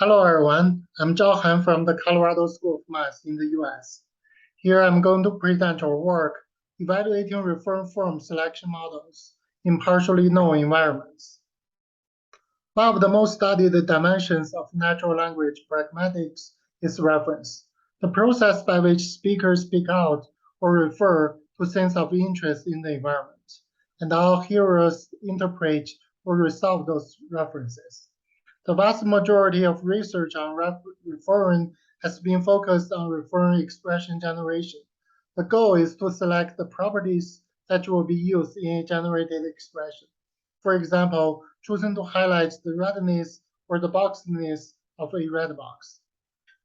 Hello everyone, I'm Zhao from the Colorado School of Math in the US. Here I'm going to present our work evaluating reform form selection models in partially known environments. One of the most studied dimensions of natural language pragmatics is reference, the process by which speakers speak out or refer to things of interest in the environment, and how hearers interpret or resolve those references. The vast majority of research on referring has been focused on referring expression generation. The goal is to select the properties that will be used in a generated expression. For example, choosing to highlight the redness or the boxedness of a red box.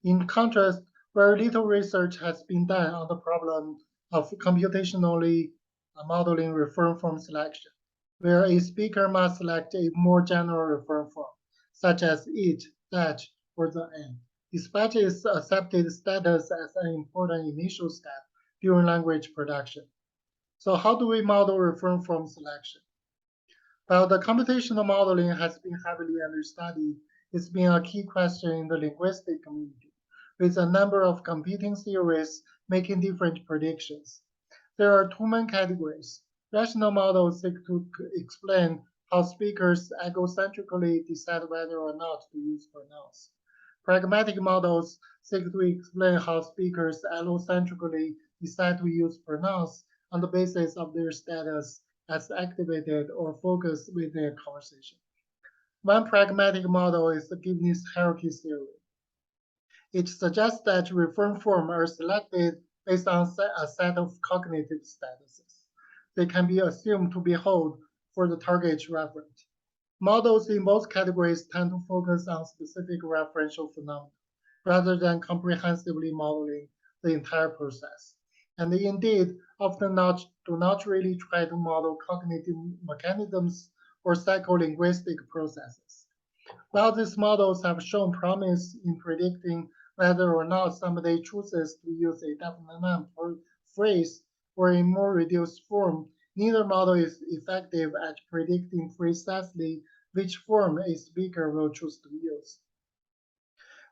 In contrast, very little research has been done on the problem of computationally modeling referral form selection, where a speaker must select a more general referral form, such as it, that, or the and, despite its accepted status as an important initial step during language production. So how do we model referral form selection? While the computational modeling has been heavily understudied, it's been a key question in the linguistic community, with a number of competing theories making different predictions. There are two main categories. Rational models seek to explain how speakers egocentrically decide whether or not to use pronouns. Pragmatic models seek to explain how speakers allocentrically decide to use pronouns on the basis of their status as activated or focused within a conversation. One pragmatic model is the Gibney's hierarchy theory. It suggests that referral forms are selected based on a set of cognitive statuses. They can be assumed to be hold for the target referent. Models in both categories tend to focus on specific referential phenomena rather than comprehensively modeling the entire process, and they indeed often do not really try to model cognitive mechanisms or psycholinguistic processes. While these models have shown promise in predicting whether or not somebody chooses to use a definite noun or phrase or a more reduced form, neither model is effective at predicting precisely which form a speaker will choose to use.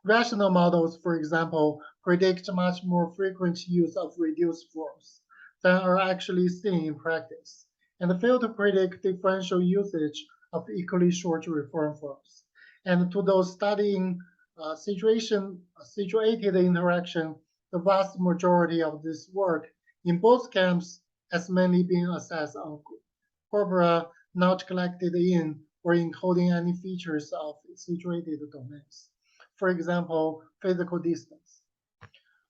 Rational models, for example, predict much more frequent use of reduced forms than are actually seen in practice, and fail to predict differential usage of equally short reform forms. And to those studying situated interaction, the vast majority of this work in both camps has mainly been assessed on corpora not collected in or encoding any features of situated domains. For example, physical distance.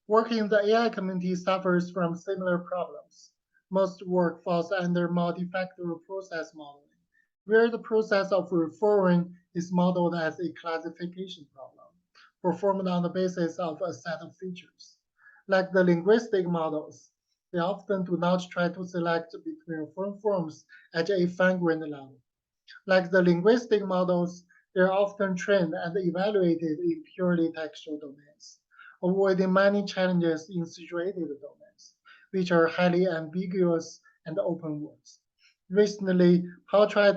Work in the AI community suffers from similar problems. Most work falls under multifactorial process modeling, where the process of referring is modeled as a classification problem, performed on the basis of a set of features. Like the linguistic models, they often do not try to select between referral forms at a fine-grained level. Like the linguistic models, they are often trained and evaluated in purely textual domains, avoiding many challenges in situated domains, which are highly ambiguous and open words. Recently, Paul tried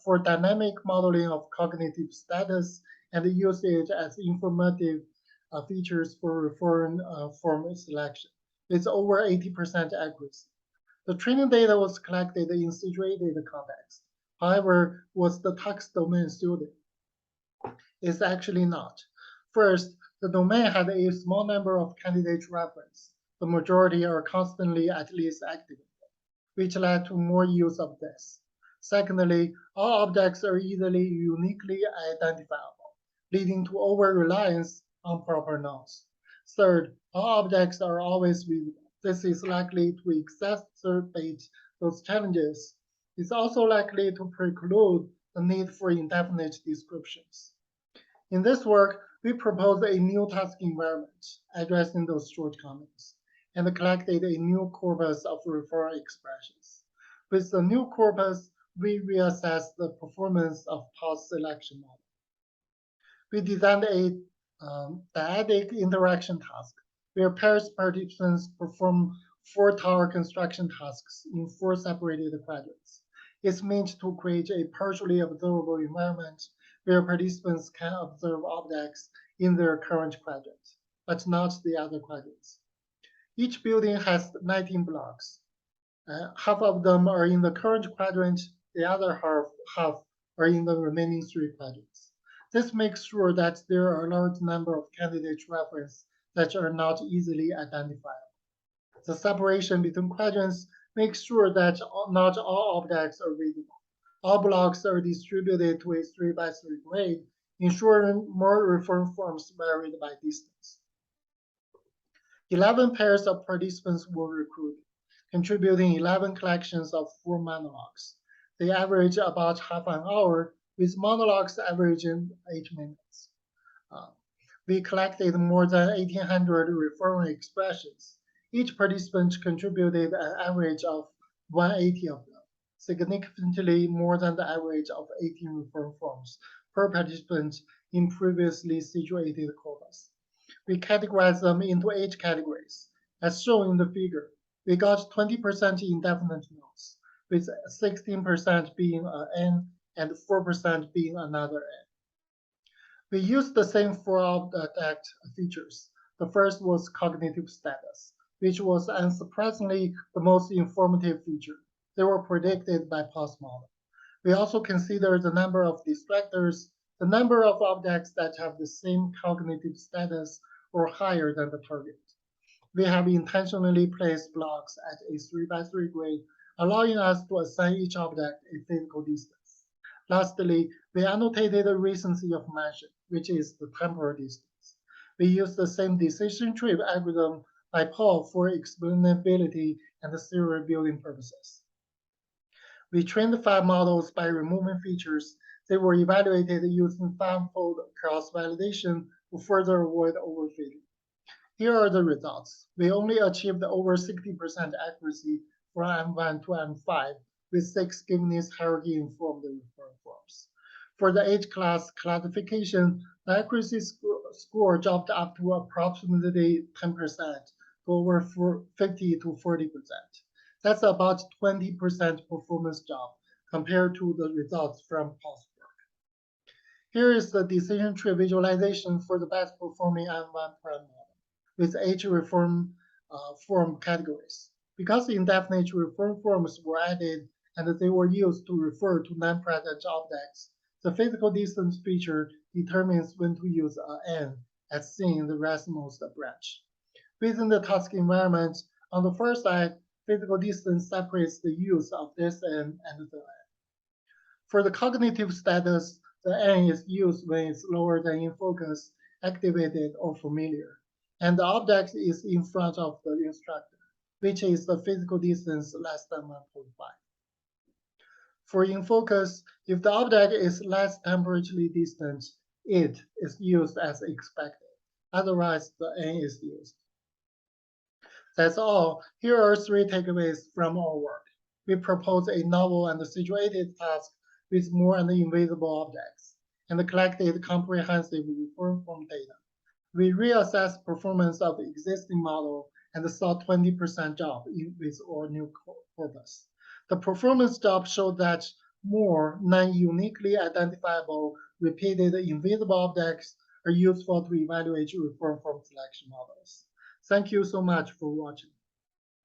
for dynamic modeling of cognitive status and usage as informative features for referring form selection, with over 80% accuracy. The training data was collected in situated context. However, was the text domain suited? It's actually not. First, the domain had a small number of candidate references. The majority are constantly at least activated, which led to more use of this. Secondly, all objects are easily uniquely identifiable, leading to over-reliance on proper nouns. Third, all objects are always visible. This is likely to exacerbate those challenges. It's also likely to preclude the need for indefinite descriptions. In this work, we proposed a new task environment addressing those shortcomings and collected a new corpus of referral expressions. With the new corpus, we reassessed the performance of pause selection model. We designed a dyadic interaction task where pairs participants perform 4 tower construction tasks in 4 separated quadrants. It's meant to create a partially observable environment where participants can observe objects in their current quadrant, but not the other quadrants. Each building has 19 blocks. Half of them are in the current quadrant, the other half are in the remaining 3 quadrants. This makes sure that there are a large number of candidate references that are not easily identifiable. The separation between quadrants makes sure that not all objects are visible. All blocks are distributed to a 3 by 3 grid, ensuring more reform forms varied by distance. 11 pairs of participants were recruited, contributing 11 collections of 4 monologues. They average about half an hour, with monologues averaging 8 minutes. We collected more than 1,800 reform expressions. Each participant contributed an average of 180 of them, significantly more than the average of 18 reform forms per participant in previously situated corpus. We categorize them into 8 categories. As shown in the figure, we got 20% indefinite nodes, with 16% being an N and 4% being another N. We used the same 4 object features. The first was cognitive status, which was unsurprisingly the most informative feature. They were predicted by pulse model. We also considered the number of distractors, the number of objects that have the same cognitive status or higher than the target. We have intentionally placed blocks at a 3 by 3 grid, allowing us to assign each object a physical distance. Lastly, we annotated the recency of mention, which is the temporal distance. We used the same decision tree algorithm by Paul for explainability and serial building purposes. We trained 5 models by removing features. They were evaluated using 5-fold cross-validation to further avoid overfitting. Here are the results. We only achieved over 60% accuracy from M1 to M5 with 6 giveness hierarchy informed reform forms. For the age class classification, the accuracy score dropped up to approximately 10% to over 50 to 40%. That's about 20% performance drop compared to the results from pulse work. Here is the decision tree visualization for the best performing M1 prime model with 8 reform form categories. Because indefinite reform forms were added and they were used to refer to non-present objects, the physical distance feature determines when to use an N as seen in the rightmost branch. Within the task environment, on the first side, physical distance separates the use of this N and the N. For the cognitive status, the N is used when it's lower than in focus, activated, or familiar, and the object is in front of the instructor, which is the physical distance less than 1.5. For in focus, if the object is less temporally distant, it is used as expected. Otherwise, the N is used. That's all. Here are 3 takeaways from our work. We propose a novel and situated task with more and invisible objects, and collected comprehensive reform form data. We reassessed performance of the existing model and saw 20% drop with our new corpus. The performance drop showed that more non-uniquely identifiable repeated invisible objects are useful to evaluate reform form selection models. Thank you so much for watching.